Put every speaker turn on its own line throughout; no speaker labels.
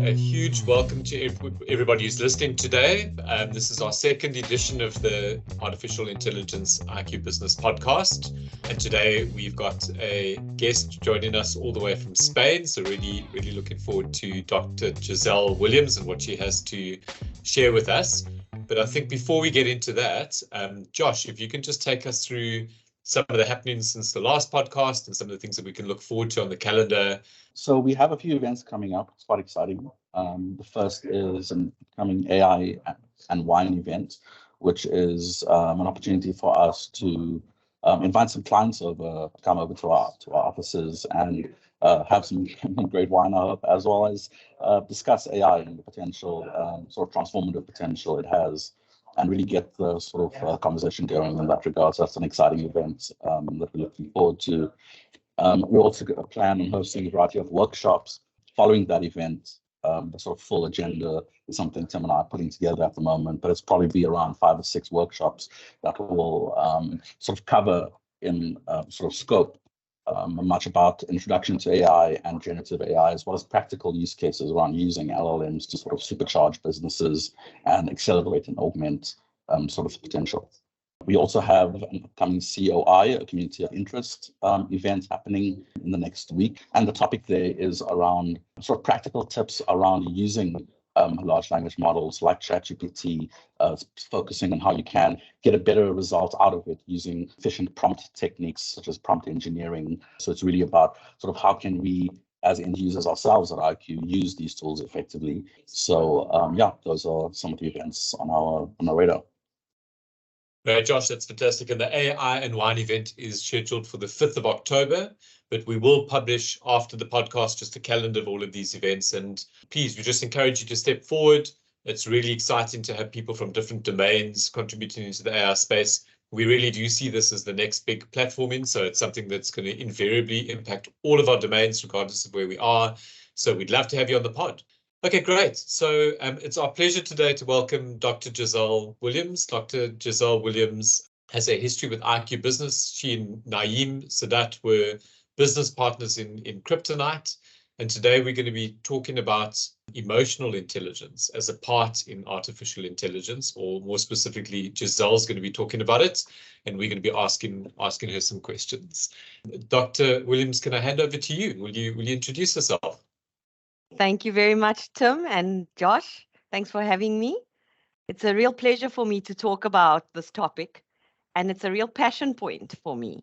A huge welcome to everybody who's listening today. This is our second edition of the Artificial Intelligence IQ Business podcast. And today we've got a guest joining us all the way from Spain. So really looking forward to Dr. Gizelle Williams and what she has to share with us. But I think before we get into that, Josh, if you can just take us through some of the happenings since the last podcast and some of the things that we can look forward to on the calendar.
So we have a few events coming up. It's quite exciting. The first is an upcoming AI and wine event, which is an opportunity for us to invite some clients over, come over to our offices and have some great wine, I hope, as well as discuss AI and the potential, sort of transformative potential it has, and really get the sort of conversation going in that regard. So that's an exciting event that we're looking forward to. We also plan on hosting a variety of workshops following that event. The sort of full agenda is something Tim and I are putting together at the moment, but it's probably be around 5 or 6 workshops that will sort of cover in sort of scope much about introduction to AI and generative AI, as well as practical use cases around using LLMs to sort of supercharge businesses and accelerate and augment sort of potential. We also have an upcoming COI, a community of interest event happening in the next week. And the topic there is around sort of practical tips around using large language models like ChatGPT, focusing on how you can get a better result out of it using efficient prompt techniques such as prompt engineering. So it's really about sort of how can we, as end users ourselves at IQ, use these tools effectively. So yeah, those are some of the events on our radar.
Right, Josh, that's fantastic. And the AI and wine event is scheduled for the 5th of October, but we will publish after the podcast just a calendar of all of these events. And please, we just encourage you to step forward. It's really exciting to have people from different domains contributing into the AI space. We really do see this as the next big platforming. So it's something that's going to invariably impact all of our domains, regardless of where we are. So we'd love to have you on the pod. Okay, great. So it's our pleasure today to welcome Dr. Gizelle Williams. Dr. Gizelle Williams has a history with IQ Business. She and Naeem Sadat were business partners in Kryptonite. And today we're going to be talking about emotional intelligence as a part in artificial intelligence, or more specifically, Gizelle's going to be talking about it, and we're going to be asking her some questions. Dr. Williams, can I hand over to you? Will you introduce yourself?
Thank you very much, Tim and Josh. Thanks for having me. It's a real pleasure for me to talk about this topic, and it's a real passion point for me.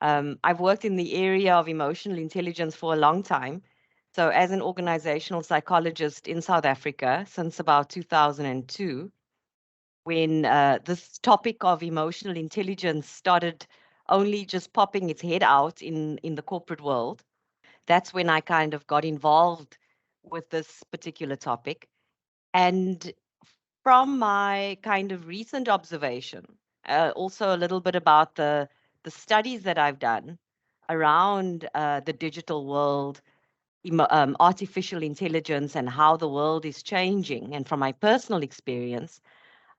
I've worked in the area of emotional intelligence for a long time. So as an organizational psychologist in South Africa since about 2002, when this topic of emotional intelligence started only just popping its head out in the corporate world, that's when I kind of got involved with this particular topic. And from my kind of recent observation, also a little bit about the studies that I've done around the digital world, artificial intelligence, and how the world is changing. And from my personal experience,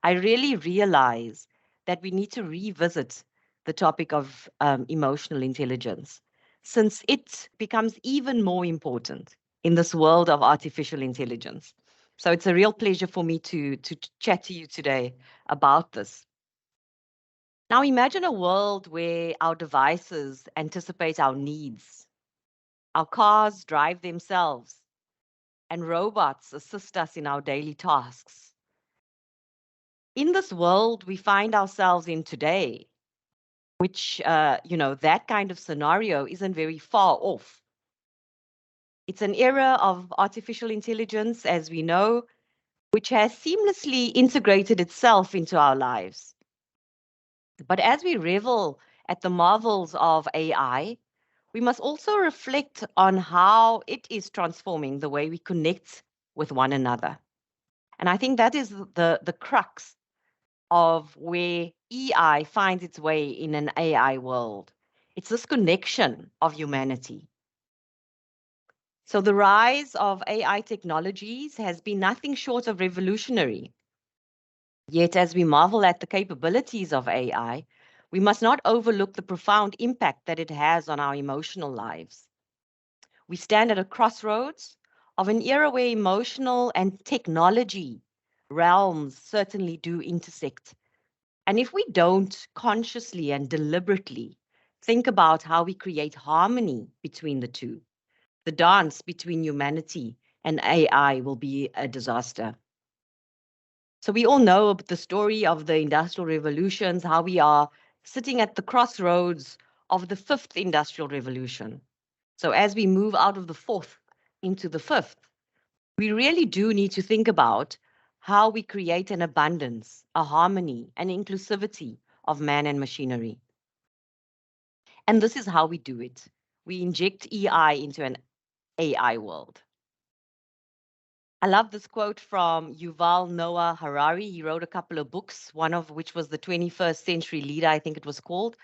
I really realize that we need to revisit the topic of emotional intelligence, since it becomes even more important in this world of artificial intelligence. So it's a real pleasure for me to chat to you today about this. Now imagine a world where our devices anticipate our needs. Our cars drive themselves, and robots assist us in our daily tasks. In this world we find ourselves in today, which, that kind of scenario isn't very far off. It's an era of artificial intelligence, as we know, which has seamlessly integrated itself into our lives. But as we revel at the marvels of AI, we must also reflect on how it is transforming the way we connect with one another. And I think that is the crux of where EI finds its way in an AI world. It's this connection of humanity. So the rise of AI technologies has been nothing short of revolutionary. Yet as we marvel at the capabilities of AI, we must not overlook the profound impact that it has on our emotional lives. We stand at a crossroads of an era where emotional and technology realms certainly do intersect. And if we don't consciously and deliberately think about how we create harmony between the two, the dance between humanity and AI will be a disaster. So we all know the story of the industrial revolutions, how we are sitting at the crossroads of the fifth industrial revolution. So as we move out of the fourth into the fifth, we really do need to think about how we create an abundance, a harmony, an inclusivity of man and machinery. And this is how we do it. We inject EI into an AI world. I love this quote from Yuval Noah Harari. He wrote a couple of books, one of which was The 21st Century Leader, I think it was called.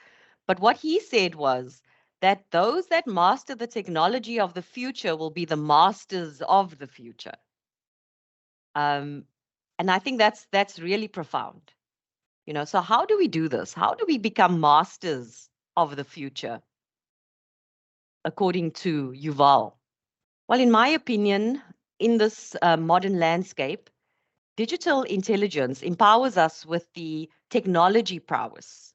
But what he said was that those that master the technology of the future will be the masters of the future. And I think that's really profound. So how do we do this? How do we become masters of the future, according to Yuval? Well, in my opinion, in this modern landscape, digital intelligence empowers us with the technology prowess,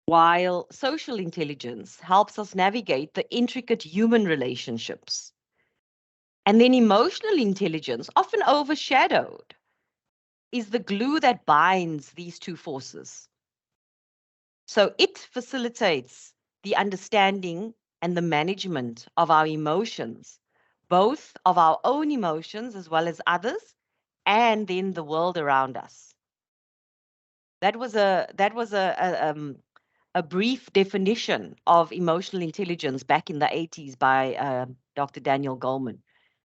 while social intelligence helps us navigate the intricate human relationships. And then emotional intelligence, often overshadowed, is the glue that binds these two forces. So it facilitates the understanding and the management of our emotions, both of our own emotions as well as others, and then the world around us. That was a brief definition of emotional intelligence back in the 80s by Dr. Daniel Goleman.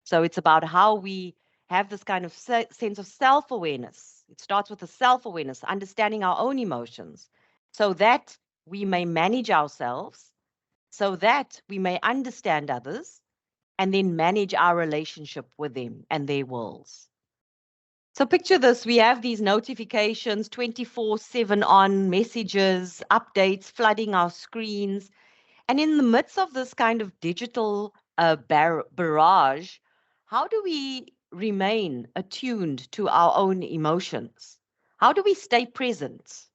So it's about how we have this kind of sense of self-awareness. It starts with a self-awareness, understanding our own emotions, so that we may manage ourselves, so that we may understand others, and then manage our relationship with them and their worlds. So picture this, we have these notifications 24/7 on, messages, updates flooding our screens. And in the midst of this kind of digital barrage, how do we remain attuned to our own emotions? How do we stay present?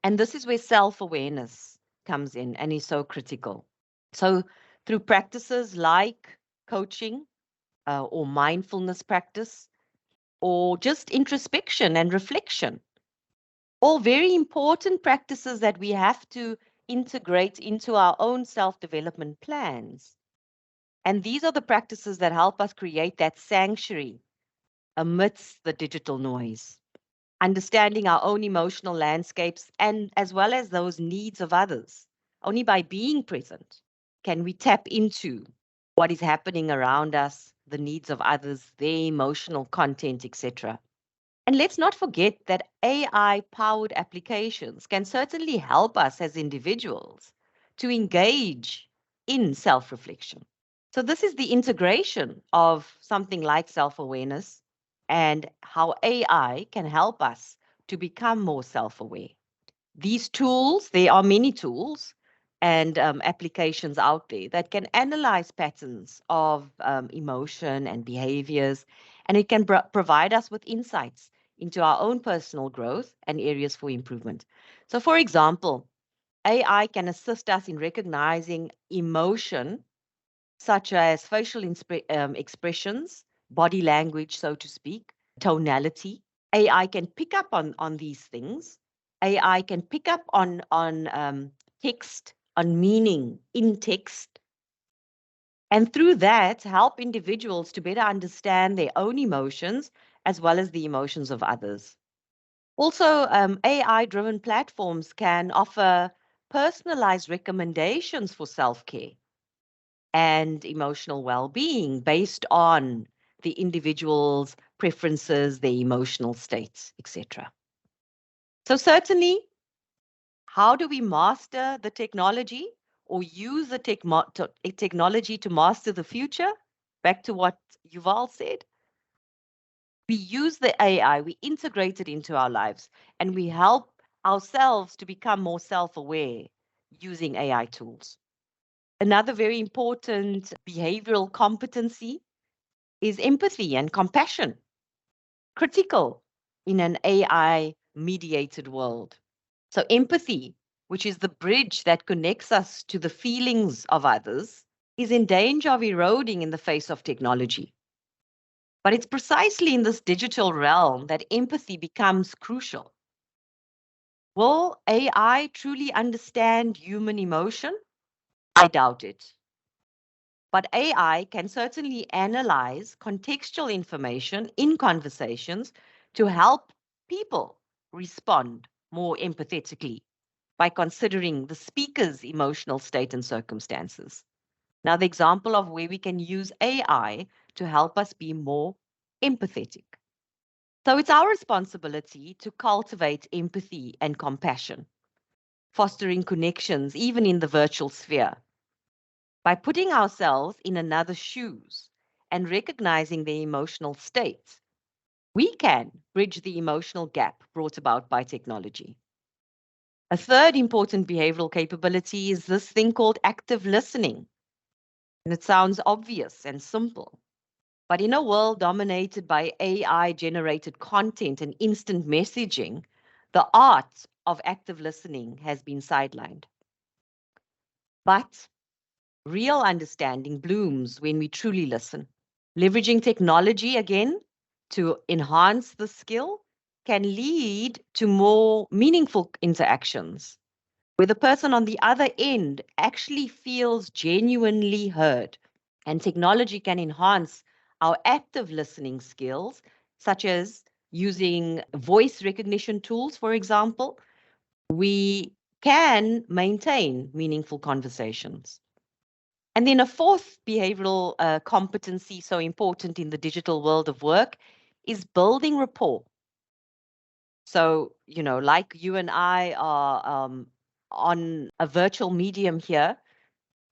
And this is where self-awareness comes in and is so critical. So through practices like coaching or mindfulness practice, or just introspection and reflection. All very important practices that we have to integrate into our own self-development plans. And these are the practices that help us create that sanctuary amidst the digital noise. Understanding our own emotional landscapes and as well as those needs of others. Only by being present can we tap into what is happening around us, the needs of others, their emotional content, etc. And let's not forget that AI-powered applications can certainly help us as individuals to engage in self-reflection. So this is the integration of something like self-awareness and how AI can help us to become more self-aware. These tools, there are many tools and applications out there that can analyze patterns of emotion and behaviors, and it can provide us with insights into our own personal growth and areas for improvement. So for example, AI can assist us in recognizing emotion, such as facial expressions, body language, so to speak, tonality. AI can pick up on these things. AI can pick up on text, on meaning in text, and through that help individuals to better understand their own emotions as well as the emotions of others. Also, AI-driven platforms can offer personalized recommendations for self-care and emotional well-being based on the individual's preferences, their emotional states, etc. So certainly, how do we master the technology or use the technology to master the future? Back to what Yuval said. We use the AI, we integrate it into our lives, and we help ourselves to become more self-aware using AI tools. Another very important behavioral competency is empathy and compassion, critical in an AI-mediated world. So empathy, which is the bridge that connects us to the feelings of others, is in danger of eroding in the face of technology. But it's precisely in this digital realm that empathy becomes crucial. Will AI truly understand human emotion? I doubt it. But AI can certainly analyze contextual information in conversations to help people respond more empathetically by considering the speaker's emotional state and circumstances. Now, the example of where we can use AI to help us be more empathetic. So it's our responsibility to cultivate empathy and compassion, fostering connections even in the virtual sphere. By putting ourselves in another's shoes and recognizing their emotional states, we can bridge the emotional gap brought about by technology. A third important behavioral capability is this thing called active listening. And it sounds obvious and simple. But in a world dominated by AI-generated content and instant messaging, the art of active listening has been sidelined. But real understanding blooms when we truly listen. Leveraging technology again to enhance the skill can lead to more meaningful interactions where the person on the other end actually feels genuinely heard. And technology can enhance our active listening skills, such as using voice recognition tools, for example. We can maintain meaningful conversations. And then a fourth behavioral competency so important in the digital world of work is building rapport. So, like you and I are on a virtual medium here,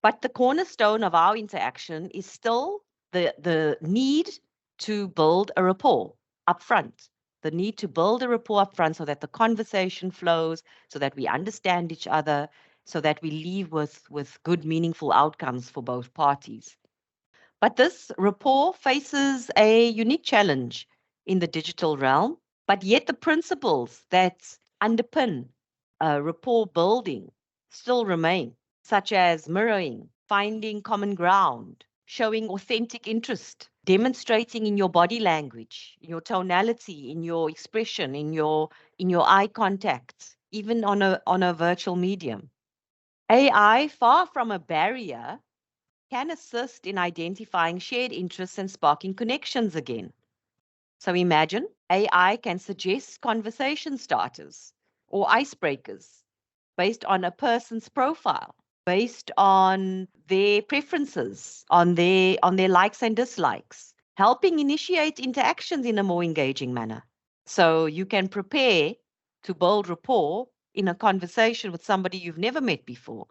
but the cornerstone of our interaction is still the need to build a rapport up front. The need to build a rapport up front so that the conversation flows, so that we understand each other, so that we leave with good, meaningful outcomes for both parties. But this rapport faces a unique challenge in the digital realm, but yet the principles that underpin rapport building still remain, such as mirroring, finding common ground, showing authentic interest, demonstrating in your body language, in your tonality, in your expression, in your eye contact, even on a virtual medium. AI, far from a barrier, can assist in identifying shared interests and sparking connections again. So imagine AI can suggest conversation starters or icebreakers based on a person's profile, based on their preferences, on their likes and dislikes, helping initiate interactions in a more engaging manner. So you can prepare to build rapport in a conversation with somebody you've never met before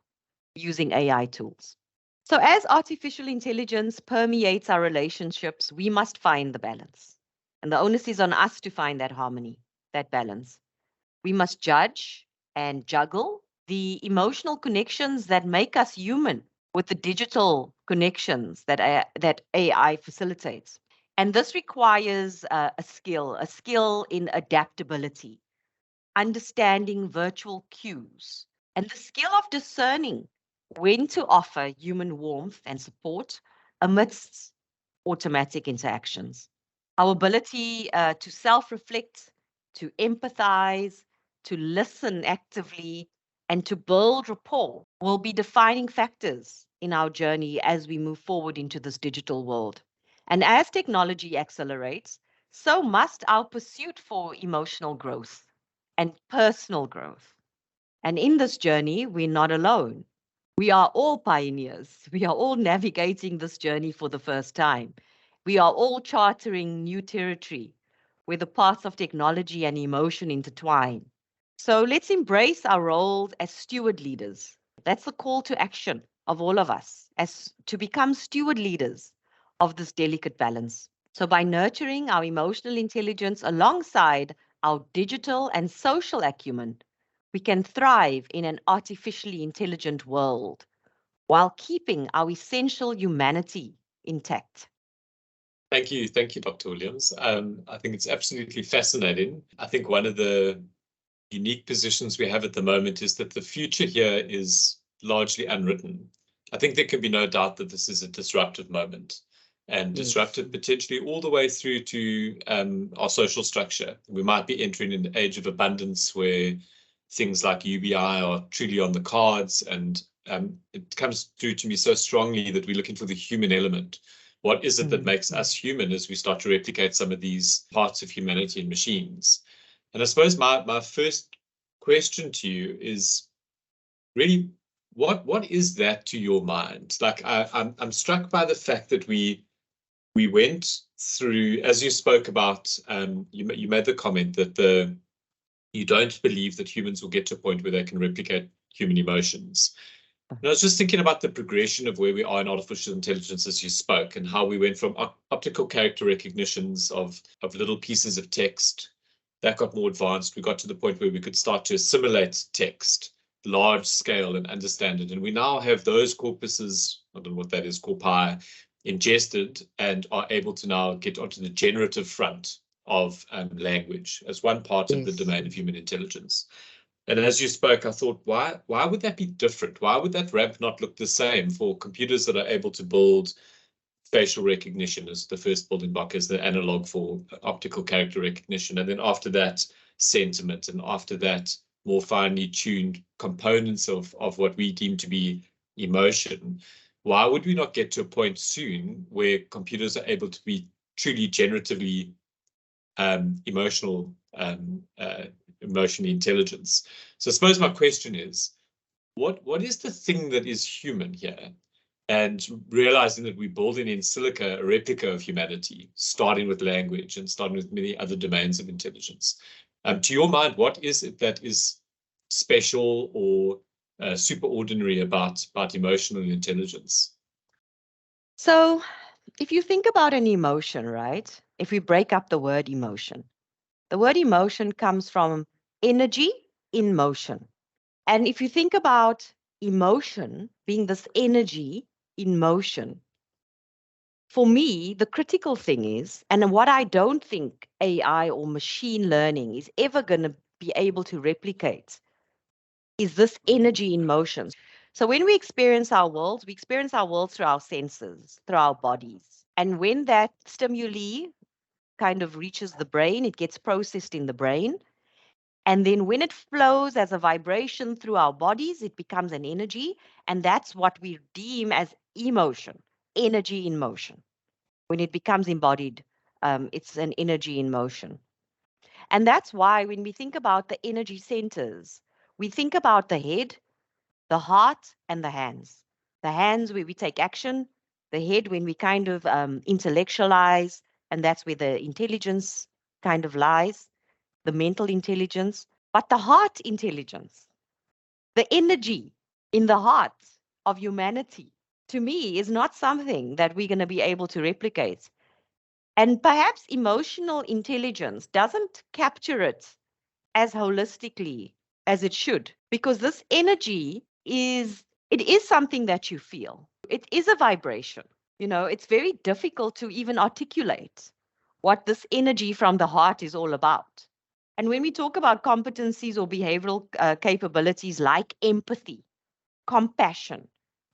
using AI tools. So as artificial intelligence permeates our relationships, we must find the balance. And the onus is on us to find that harmony, that balance. We must judge and juggle the emotional connections that make us human with the digital connections that AI facilitates. And this requires a skill in adaptability, understanding virtual cues, and the skill of discerning when to offer human warmth and support amidst automatic interactions. Our ability to self-reflect, to empathize, to listen actively, and to build rapport will be defining factors in our journey as we move forward into this digital world. And as technology accelerates, so must our pursuit for emotional growth and personal growth. And in this journey, we're not alone. We are all pioneers. We are all navigating this journey for the first time. We are all chartering new territory where the paths of technology and emotion intertwine. So let's embrace our roles as steward leaders. That's the call to action of all of us, as to become steward leaders of this delicate balance. So by nurturing our emotional intelligence alongside our digital and social acumen, we can thrive in an artificially intelligent world while keeping our essential humanity intact.
Thank you, Dr. Williams. I think it's absolutely fascinating. I think one of the unique positions we have at the moment is that the future here is largely unwritten. I think there can be no doubt that this is a disruptive moment, and disruptive potentially all the way through to our social structure. We might be entering an age of abundance where things like UBI are truly on the cards, and it comes through to me so strongly that we're looking for the human element. What is it that makes us human as we start to replicate some of these parts of humanity in machines? And I suppose my first question to you is really, what is that to your mind? Like, I'm struck by the fact that we went through, as you spoke about, you made the comment that you don't believe that humans will get to a point where they can replicate human emotions. And I was just thinking about the progression of where we are in artificial intelligence as you spoke, and how we went from optical character recognitions of little pieces of text. That got more advanced. We got to the point where we could start to assimilate text, large scale, and understand it. And we now have those corpuses, I don't know what that is, corpi, ingested, and are able to now get onto the generative front of language as one part of the domain of human intelligence. And as you spoke, I thought, why would that be different? Why would that ramp not look the same for computers that are able to build facial recognition as the first building block, as the analog for optical character recognition, and then after that, sentiment, and after that, more finely tuned components of what we deem to be emotion? Why would we not get to a point soon where computers are able to be truly generatively emotionally intelligence? So I suppose my question is, what is the thing that is human here? And realizing that we're building in silico a replica of humanity, starting with language and starting with many other domains of intelligence. To your mind, what is it that is special or superordinary about emotional intelligence?
So if you think about an emotion, right? If we break up the word emotion comes from energy in motion. And if you think about emotion being this energy in motion, for me, the critical thing is, and what I don't think AI or machine learning is ever going to be able to replicate, is this energy in motion. So when we experience our world through our senses, through our bodies. And when that stimuli kind of reaches the brain, it gets processed in the brain. And then when it flows as a vibration through our bodies, it becomes an energy. And that's what we deem as emotion, energy in motion. When it becomes embodied, it's an energy in motion. And that's why when we think about the energy centers, we think about the head, the heart, and the hands. The hands where we take action, the head when we kind of intellectualize, and that's where the intelligence kind of lies, the mental intelligence. But the heart intelligence, the energy in the heart of humanity, to me, is not something that we're going to be able to replicate. And perhaps emotional intelligence doesn't capture it as holistically as it should, because this energy is something that you feel. It is a vibration. You know, it's very difficult to even articulate what this energy from the heart is all about. And when we talk about competencies or behavioral capabilities like empathy, compassion,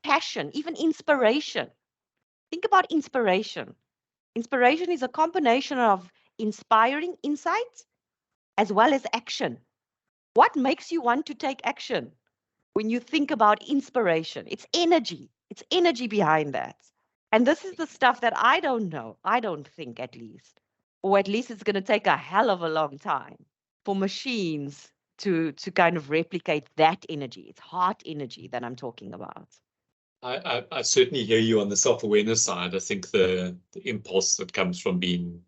passion, even inspiration, think about inspiration. Inspiration is a combination of inspiring insight as well as action. What makes you want to take action when you think about inspiration? It's energy. It's energy behind that. And this is the stuff that I don't know. I don't think, at least. Or at least it's going to take a hell of a long time for machines to kind of replicate that energy. It's heart energy that I'm talking about.
I certainly hear you on the self-awareness side. I think the impulse that comes from being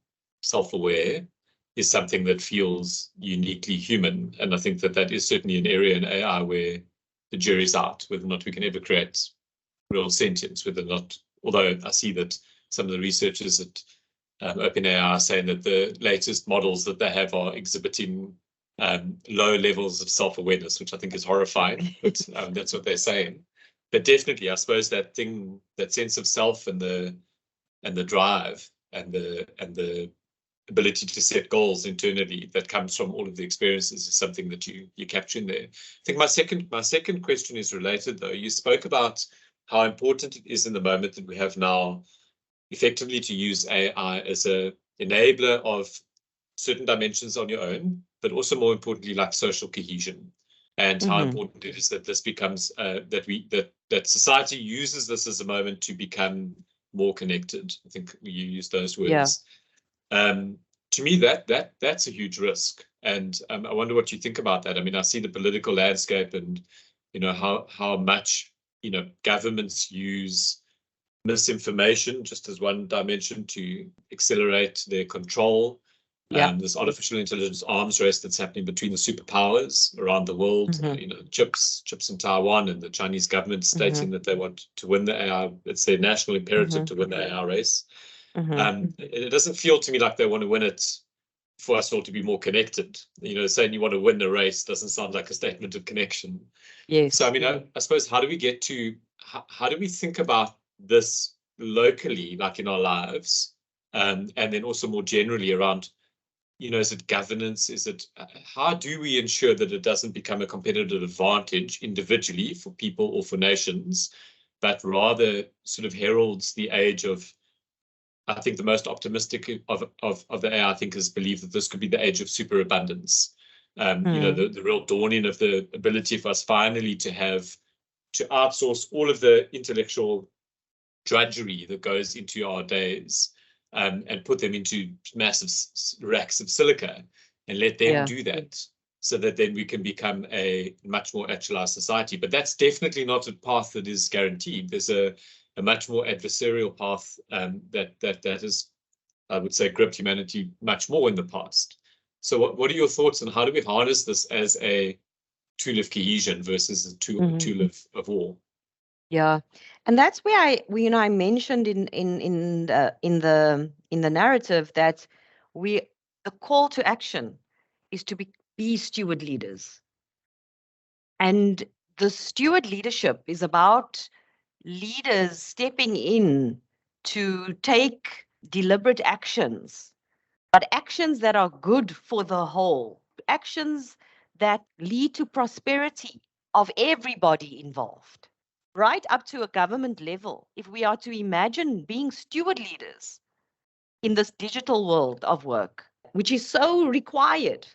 self-aware is something that feels uniquely human. And I think that is certainly an area in AI where the jury's out, whether or not we can ever create real sentience, whether or not, although I see that some of the researchers at OpenAI are saying that the latest models that they have are exhibiting low levels of self-awareness, which I think is horrifying, but that's what they're saying. But definitely, I suppose that sense of self and the drive the ability to set goals internally that comes from all of the experiences is something that you capture in there. I think my second question is related, though. You spoke about how important it is in the moment that we have now effectively to use AI as a enabler of certain dimensions on your own, but also more importantly, like social cohesion, and how important it is that this becomes that society uses this as a moment to become more connected. I think you used those words. To me, that's a huge risk, and I wonder what you think about that. I mean, I see the political landscape, and how much governments use misinformation just as one dimension to accelerate their control. This artificial intelligence arms race that's happening between the superpowers around the world, chips in Taiwan, and the Chinese government stating that they want to win the AI. It's their national imperative to win the AI race. It doesn't feel to me like they want to win it for us all to be more connected. Saying you want to win the race doesn't sound like a statement of connection.
Yes.
So, I mean, I suppose, how do we think about this locally, like in our lives, and then also more generally around, is it governance? How do we ensure that it doesn't become a competitive advantage individually for people or for nations, but rather sort of heralds the age of, I think the most optimistic of the AI thinkers believe that this could be the age of superabundance. The real dawning of the ability for us finally to outsource all of the intellectual drudgery that goes into our days, and put them into massive racks of silica and let them do that, so that then we can become a much more actualized society. But that's definitely not a path that is guaranteed. There's a much more adversarial path that has, I would say, gripped humanity much more in the past. So what are your thoughts on how do we harness this as a tool of cohesion versus a tool of war?
Yeah, and that's where I mentioned in the narrative that the call to action is to be steward leaders, and the steward leadership is about leaders stepping in to take deliberate actions, but actions that are good for the whole, actions that lead to prosperity of everybody involved, right up to a government level. If we are to imagine being steward leaders in this digital world of work, which is so required,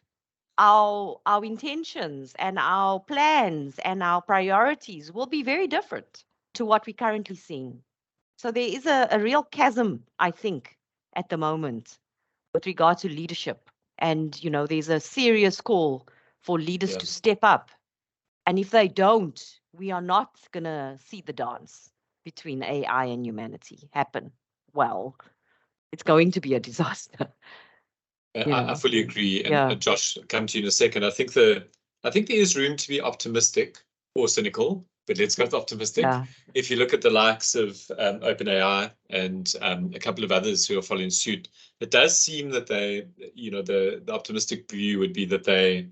our intentions and our plans and our priorities will be very different to what we're currently seeing. So there is a real chasm, I think, at the moment with regard to leadership. And, there's a serious call for leaders to step up. And if they don't, we are not going to see the dance between AI and humanity happen. Well, it's going to be a disaster.
I fully agree. And Josh, I'll come to you in a second. I think there is room to be optimistic or cynical, but let's go with optimistic. Yeah. If you look at the likes of OpenAI and a couple of others who are following suit, it does seem that they, the optimistic view would be that they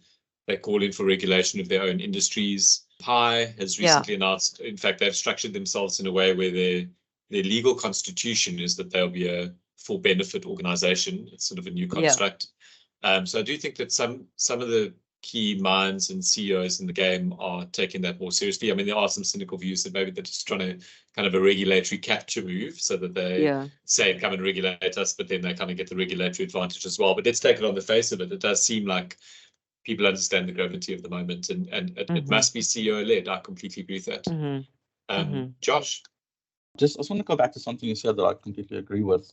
call in for regulation of their own industries. Pi has recently announced, in fact, they've structured themselves in a way where their legal constitution is that they'll be a for benefit organization. It's sort of a new construct. So I do think that some of the key minds and CEOs in the game are taking that more seriously. I mean, there are some cynical views that maybe they're just trying to kind of a regulatory capture move so that they say, come and regulate us, but then they kind of get the regulatory advantage as well. But let's take it on the face of it. It does seem like people understand the gravity of the moment, and it must be CEO-led. I completely agree with that. Josh?
I just want to go back to something you said that I completely agree with.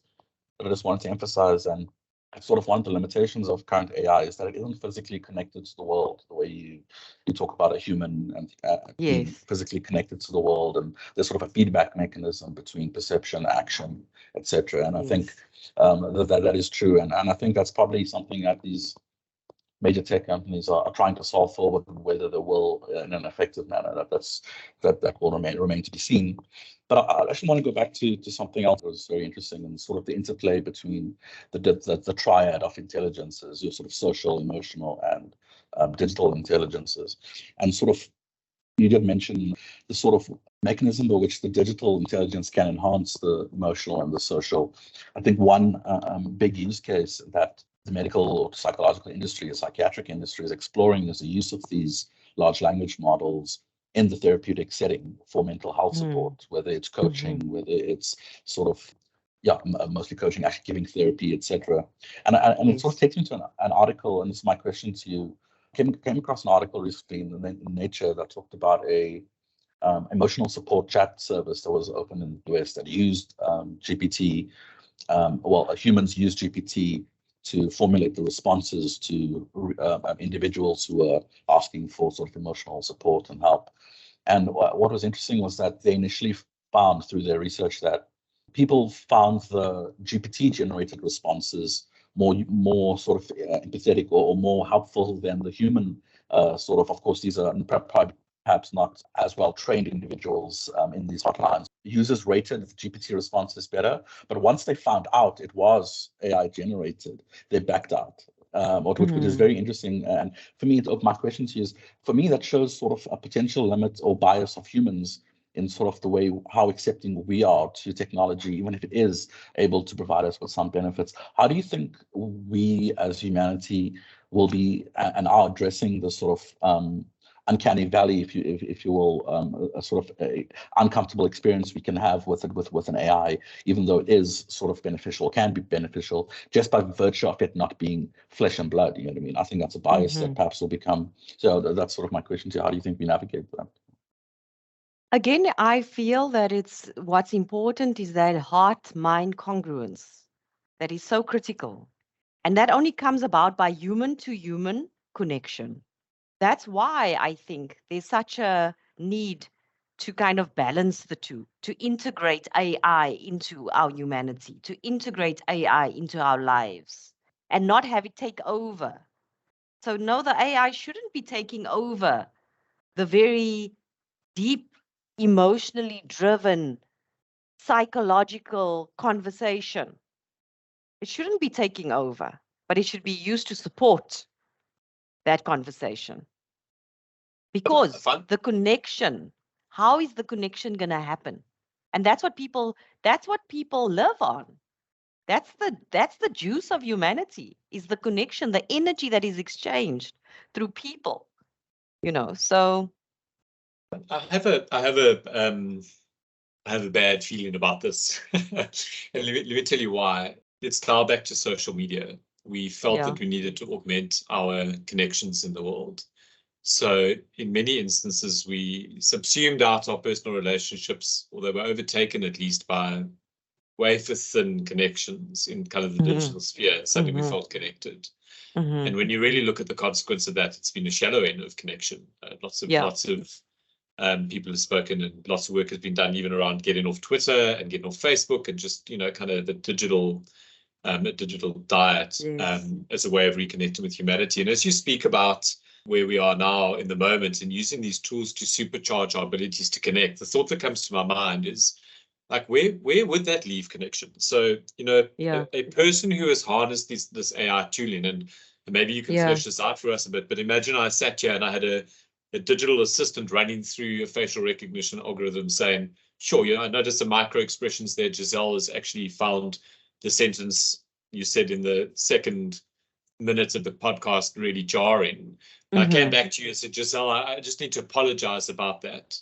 I just wanted to emphasize, and sort of one of the limitations of current AI is that it isn't physically connected to the world the way you talk about a human and being physically connected to the world, and there's sort of a feedback mechanism between perception, action, etc. And I think that is true, and I think that's probably something that these major tech companies are trying to solve for, but whether they will in an effective manner, that will remain to be seen. But I actually want to go back to something else that was very interesting, and sort of the interplay between the triad of intelligences, your sort of social, emotional, and digital intelligences, and sort of You did mention the sort of mechanism by which the digital intelligence can enhance the emotional and the social. I think one big use case that the medical or psychological industry, the psychiatric industry is exploring is the use of these large language models in the therapeutic setting for mental health support, whether it's coaching, whether it's sort of, mostly coaching, actually giving therapy, etc. And it sort of takes me to an article, and this is my question to you. Came across an article recently in Nature that talked about a emotional support chat service that was open in the US that used GPT. Humans use GPT to formulate the responses to individuals who are asking for sort of emotional support and help. And what was interesting was that they initially found through their research that people found the GPT-generated responses more sort of empathetic or more helpful than the human of course, these are perhaps not as well trained individuals in these hotlines. Users rated the GPT responses better, but once they found out it was AI generated, they backed out. Which is very interesting. And for me, my question to you is, for me, that shows sort of a potential limit or bias of humans in sort of the way how accepting we are to technology, even if it is able to provide us with some benefits. How do you think we as humanity will be and are addressing the sort of uncanny valley, if you will, a sort of a uncomfortable experience we can have with an AI, even though it is sort of beneficial, can be beneficial, just by virtue of it not being flesh and blood? You know what I mean? I think that's a bias that perhaps will become. So that's sort of my question to you. How do you think we navigate that?
Again, I feel that what's important is that heart-mind congruence that is so critical. And that only comes about by human-to-human connection. That's why I think there's such a need to kind of balance the two, to integrate AI into our humanity, to integrate AI into our lives and not have it take over. So no, the AI shouldn't be taking over the very deep, emotionally driven, psychological conversation. It shouldn't be taking over, but it should be used to support that conversation. Because the connection, how is the connection going to happen? And that's what people live on. That's the juice of humanity, is the connection, the energy that is exchanged through people. So
I have a bad feeling about this. And let me tell you why. It's now back to social media. We felt that we needed to augment our connections in the world. So in many instances, we subsumed out our personal relationships, or they were overtaken at least by wafer-thin connections in kind of the digital sphere. And suddenly we felt connected. And when you really look at the consequence of that, it's been a shallow end of connection. Lots of people have spoken, and lots of work has been done even around getting off Twitter and getting off Facebook, and just kind of the digital diet as a way of reconnecting with humanity. And as you speak about where we are now in the moment and using these tools to supercharge our abilities to connect, the thought that comes to my mind is, like, where would that leave connection? So, a person who has harnessed this AI tooling, and maybe you can flesh this out for us a bit, but imagine I sat here and I had a digital assistant running through a facial recognition algorithm saying, sure, I noticed the micro expressions there. Gizelle has actually found the sentence you said in the second minutes of the podcast really jarring. I came back to you and said, Gizelle, I just need to apologize about that.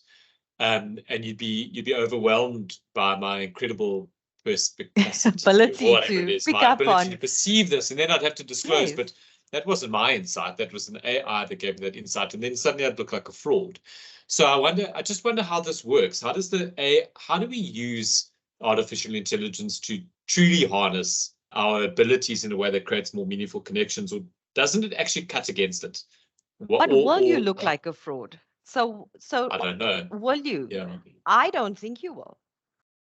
And you'd be overwhelmed by my incredible
ability
to perceive this, and then I'd have to disclose, but that wasn't my insight. That was an AI that gave me that insight, and then suddenly I'd look like a fraud. So I just wonder how this works. How do we use artificial intelligence to truly harness our abilities in a way that creates more meaningful connections, or doesn't it actually cut against it?
But will you look like a fraud? So
I don't know.
Will you?
Yeah.
I don't think you will.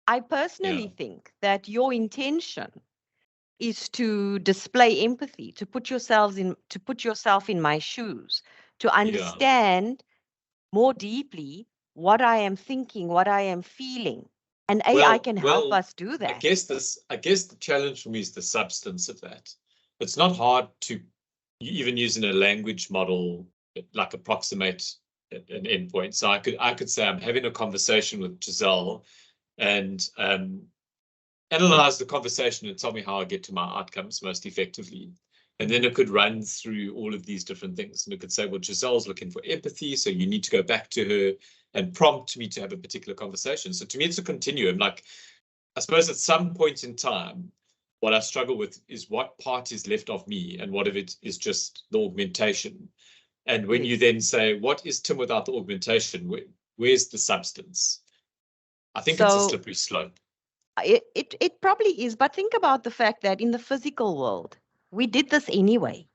I personally think that your intention is to display empathy, to put yourself in my shoes, to understand more deeply what I am thinking, what I am feeling. And AI can help us do that.
I guess the challenge for me is the substance of that. It's not hard to, even using a language model, like approximate an endpoint. So I could say I'm having a conversation with Gizelle and analyze the conversation and tell me how I get to my outcomes most effectively. And then it could run through all of these different things. And it could say, well, Giselle's looking for empathy, so you need to go back to her and prompt me to have a particular conversation. So to me, it's a continuum. Like, I suppose at some point in time, what I struggle with is what part is left of me and what of it is just the augmentation. And when you then say, what is Tim without the augmentation? Where's the substance? I think it's a slippery slope.
It probably is, but think about the fact that in the physical world, we did this anyway.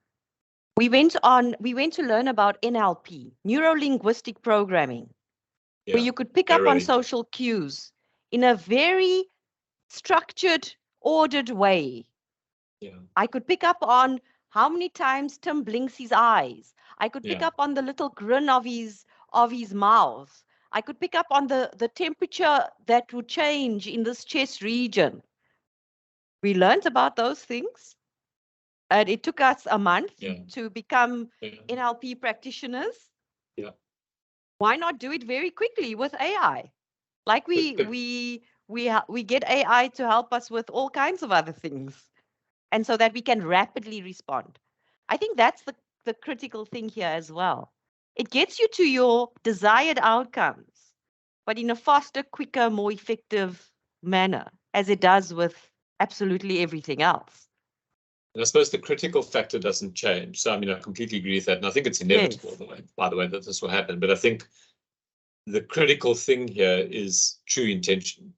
We went to learn about NLP, neuro-linguistic programming, where you could pick up on social cues in a very structured, ordered way.
Yeah.
I could pick up on how many times Tim blinks his eyes. I could pick up on the little grin of his mouth. I could pick up on the temperature that would change in this chest region. We learned about those things. And it took us a month to become NLP practitioners.
Yeah.
Why not do it very quickly with AI? Like we get AI to help us with all kinds of other things, and so that we can rapidly respond. I think that's the critical thing here as well. It gets you to your desired outcomes, but in a faster, quicker, more effective manner, as it does with absolutely everything else.
And I suppose the critical factor doesn't change. So, I mean, I completely agree with that. And I think it's inevitable, by the way, that this will happen. But I think the critical thing here is true intention.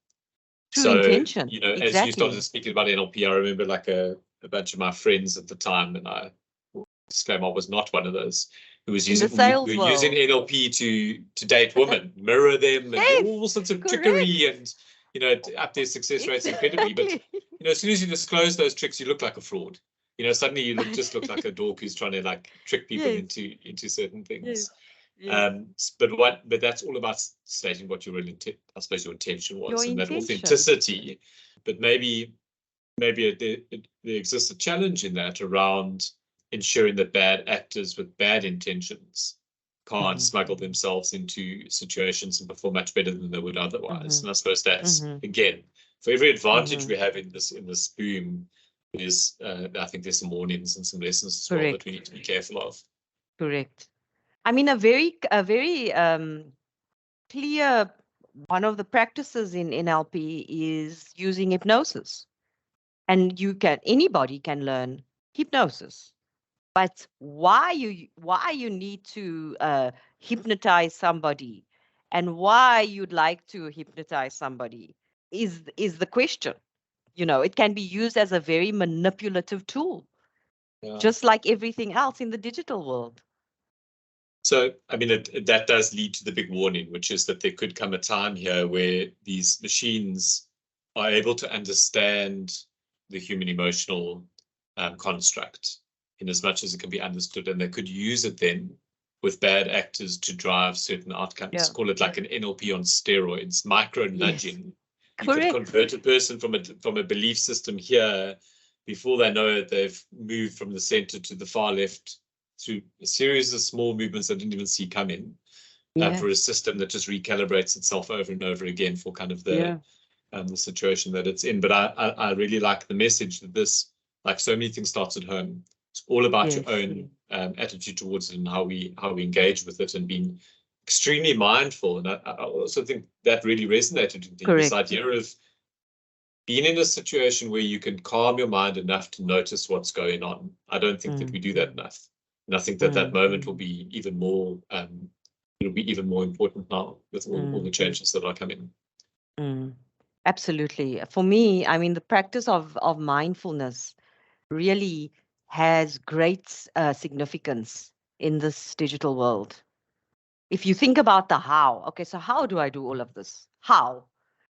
Intention.
You know, as you started speaking about NLP, I remember like a bunch of my friends at the time, and I disclaim I was not one of those who was using NLP to date women, mirror them, and all sorts of trickery, and you know, up their success rates incredibly. But you know, as soon as you disclose those tricks, you look like a fraud. You know, suddenly you just look like a dork who's trying to like trick people into certain things. But that's all about stating what your real I suppose your intention was, and that authenticity. But maybe there exists a challenge in that around ensuring that bad actors with bad intentions can't smuggle themselves into situations and perform much better than they would otherwise. And I suppose that's again, for every advantage we have in this boom, is I think there's some warnings and some lessons as well that we need to be careful of.
Correct. I mean, a very clear one of the practices in NLP is using hypnosis, and anybody can learn hypnosis. But why you need to hypnotize somebody, and why you'd like to hypnotize somebody is the question. You know, it can be used as a very manipulative tool, just like everything else in the digital world.
So, I mean, that does lead to the big warning, which is that there could come a time here where these machines are able to understand the human emotional construct in as much as it can be understood, and they could use it then with bad actors to drive certain outcomes. Call it like an NLP on steroids, micro nudging. You could convert a person from a belief system here before they know it, they've moved from the center to the far left through a series of small movements they didn't even see coming, for a system that just recalibrates itself over and over again for kind of the situation that it's in. But I really like the message that this, like so many things, starts at home. It's all about your own attitude towards it and how we engage with it, and being extremely mindful. And I also think that really resonated with me, this idea of being in a situation where you can calm your mind enough to notice what's going on. I don't think that we do that enough. And I think that moment will be even more, it'll be even more important now with all the changes that are coming.
Absolutely. For me, I mean, the practice of mindfulness really has great significance in this digital world. If you think about the how, okay, so how do I do all of this? How?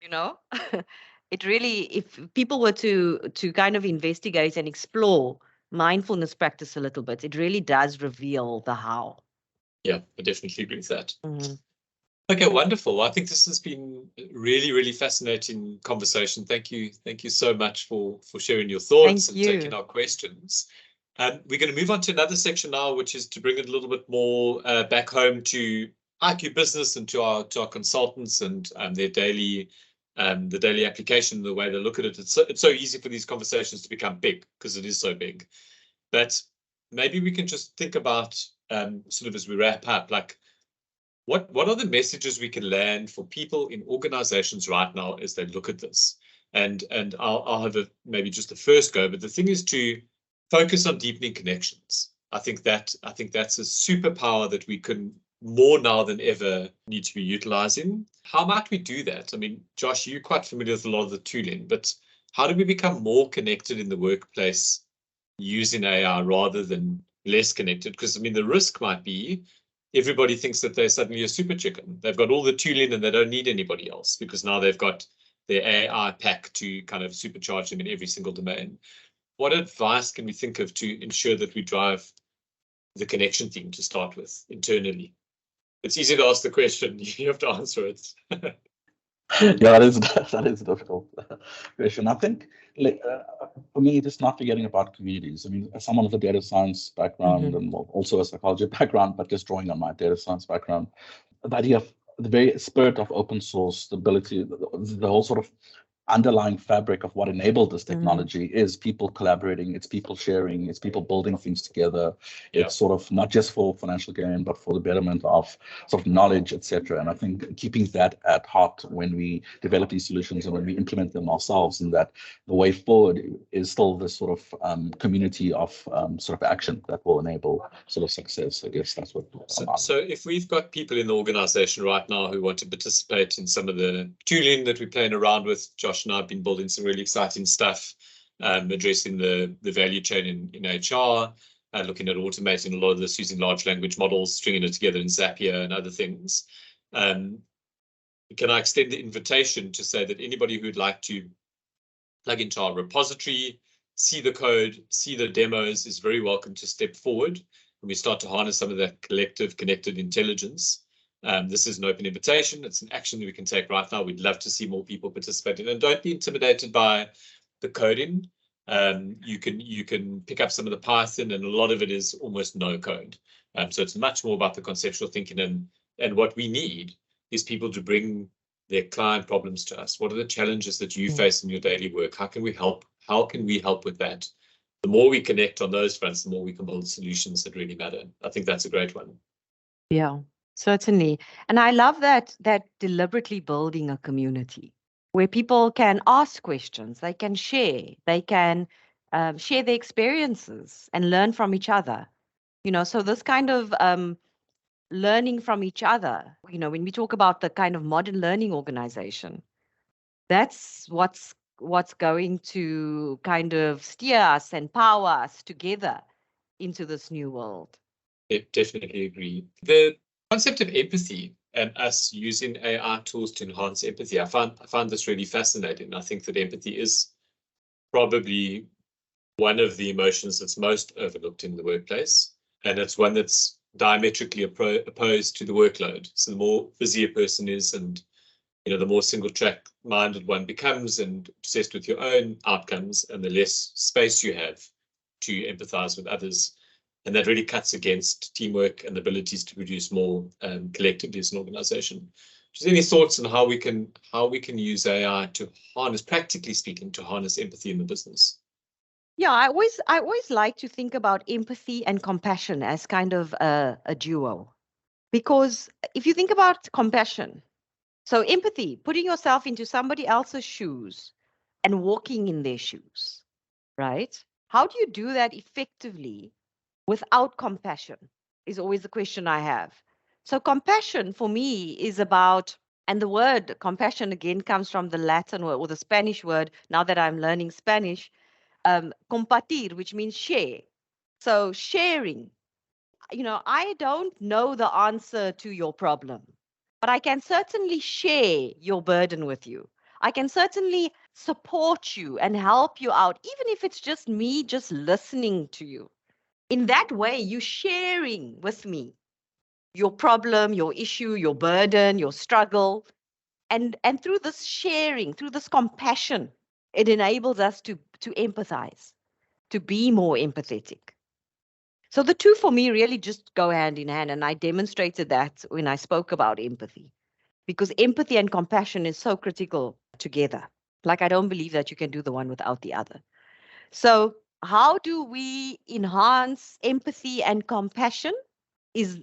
You know, it really, if people were to kind of investigate and explore mindfulness practice a little bit, it really does reveal the how.
Yeah, I definitely agree with that. Okay, wonderful. Well, I think this has been a really, really fascinating conversation. Thank you so much for sharing your thoughts and taking our questions. We're going to move on to another section now, which is to bring it a little bit more back home to IQ Business and to our consultants and their daily the daily application, the way they look at it. It's so easy for these conversations to become big because it is so big. But maybe we can just think about sort of as we wrap up, like what are the messages we can land for people in organizations right now as they look at this? And I'll have maybe just the first go, but the thing is to focus on deepening connections. I think that's a superpower that we can more now than ever need to be utilizing. How might we do that? I mean, Josh, you're quite familiar with a lot of the tooling, but how do we become more connected in the workplace using AI rather than less connected? Because I mean, the risk might be everybody thinks that they're suddenly a super chicken. They've got all the tooling and they don't need anybody else because now they've got their AI pack to kind of supercharge them in every single domain. What advice can we think of to ensure that we drive the connection theme to start with internally? It's easy to ask the question. You have to answer it.
Yeah, that is a difficult question. I think for me, just not forgetting about communities. I mean, as someone with a data science background and also a psychology background, but just drawing on my data science background, the idea of the very spirit of open source, the ability, the whole sort of underlying fabric of what enabled this technology is people collaborating, it's people sharing, it's people building things together. It's sort of not just for financial gain, but for the betterment of sort of knowledge, etc. And I think keeping that at heart when we develop these solutions and when we implement them ourselves, and that the way forward is still this sort of community of sort of action that will enable sort of success. I guess that's what.
So if we've got people in the organization right now who want to participate in some of the tooling that we're playing around with, Josh and I have been building some really exciting stuff, addressing the value chain in HR, looking at automating a lot of this using large language models, stringing it together in Zapier and other things. Can I extend the invitation to say that anybody who'd like to plug into our repository, see the code, see the demos is very welcome to step forward and we start to harness some of that collective connected intelligence. This is an open invitation. It's an action that we can take right now. We'd love to see more people participating, and don't be intimidated by the coding. You can pick up some of the Python, and a lot of it is almost no code. So it's much more about the conceptual thinking, and what we need is people to bring their client problems to us. What are the challenges that you face in your daily work? How can we help? How can we help with that? The more we connect on those fronts, the more we can build solutions that really matter. I think that's a great one.
Yeah. Certainly. And I love that deliberately building a community where people can ask questions, they can share, they can share their experiences and learn from each other. So this kind of learning from each other, when we talk about the kind of modern learning organization, that's what's going to kind of steer us and power us together into this new world.
I definitely agree. The concept of empathy and us using AI tools to enhance empathy, I found this really fascinating. I think that empathy is probably one of the emotions that's most overlooked in the workplace, and it's one that's diametrically opposed to the workload. So the more busy a person is, and the more single track minded one becomes and obsessed with your own outcomes, and the less space you have to empathize with others. And that really cuts against teamwork and abilities to produce more collectively as an organization. Just any thoughts on how we can use AI to harness, practically speaking, to harness empathy in the business?
Yeah, I always like to think about empathy and compassion as kind of a duo. Because if you think about compassion, so empathy, putting yourself into somebody else's shoes and walking in their shoes, right? How do you do that effectively without compassion is always the question I have. So compassion for me is about, and the word compassion again comes from the Latin word or the Spanish word, now that I'm learning Spanish, compartir, which means share. So sharing, I don't know the answer to your problem, but I can certainly share your burden with you. I can certainly support you and help you out, even if it's just me just listening to you. In that way, you're sharing with me your problem, your issue, your burden, your struggle. And through this sharing, through this compassion, it enables us to empathize, to be more empathetic. So the two for me really just go hand in hand. And I demonstrated that when I spoke about empathy, because empathy and compassion is so critical together. Like, I don't believe that you can do the one without the other. So how do we enhance empathy and compassion is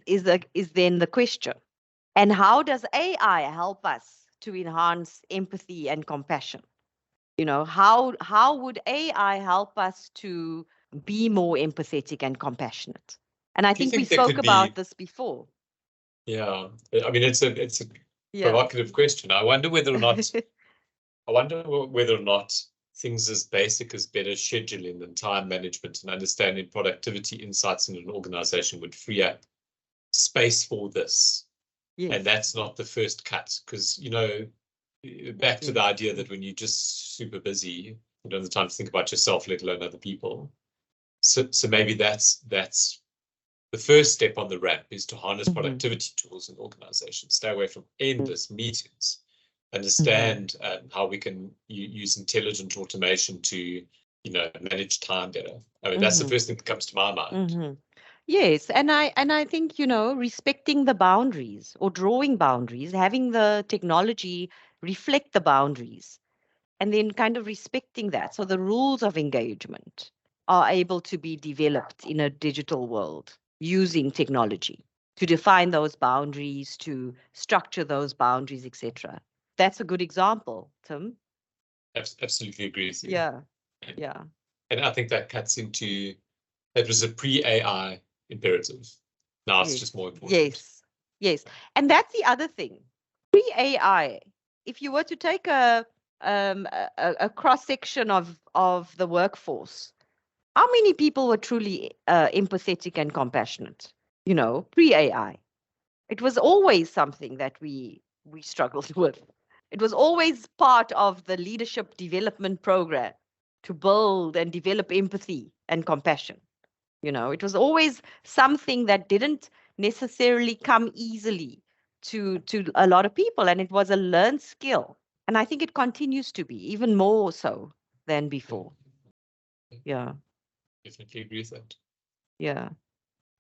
then the question. And how does AI help us to enhance empathy and compassion? How would AI help us to be more empathetic and compassionate? And I
Do you
think we
think there
spoke
could
about
be?
this before.
Yeah, I mean, it's a
Yeah.
provocative question. I wonder whether or not things as basic as better scheduling and time management and understanding productivity insights in an organization would free up space for this.
Yes.
And that's not the first cut, because, back to the idea that when you're just super busy, you don't have the time to think about yourself, let alone other people. So maybe that's the first step on the ramp, is to harness productivity tools in organizations, stay away from endless meetings, understand how we can use intelligent automation to, manage time better. I mean, that's the first thing that comes to my mind.
Yes, and I think, respecting the boundaries or drawing boundaries, having the technology reflect the boundaries, and then kind of respecting that. So the rules of engagement are able to be developed in a digital world using technology to define those boundaries, to structure those boundaries, etc. That's a good example, Tim.
Absolutely agree with you.
Yeah.
And I think that cuts into, it was a pre-AI imperative. Now it's just more important.
Yes. And that's the other thing. Pre-AI, if you were to take a cross-section of the workforce, how many people were truly empathetic and compassionate? Pre-AI. It was always something that we struggled with. It was always part of the leadership development program to build and develop empathy and compassion. It was always something that didn't necessarily come easily to a lot of people, and it was a learned skill. And I think it continues to be even more so than before. Yeah.
Definitely agree with that.
Yeah.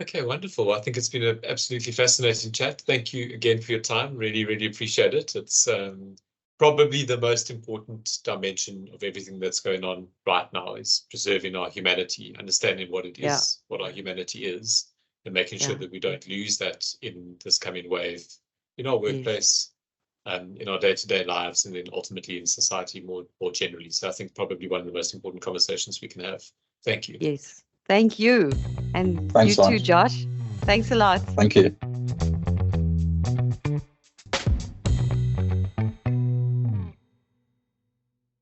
Okay, wonderful. I think it's been an absolutely fascinating chat. Thank you again for your time. Really, really appreciate it. It's probably the most important dimension of everything that's going on right now, is preserving our humanity, understanding what it is, what our humanity is, and making sure that we don't lose that in this coming wave in our workplace, in our day-to-day lives, and then ultimately in society more generally. So I think probably one of the most important conversations we can have. Thank you.
Yes. Thank you. And
Thanks,
you too, Josh. Thanks a lot.
Thank you.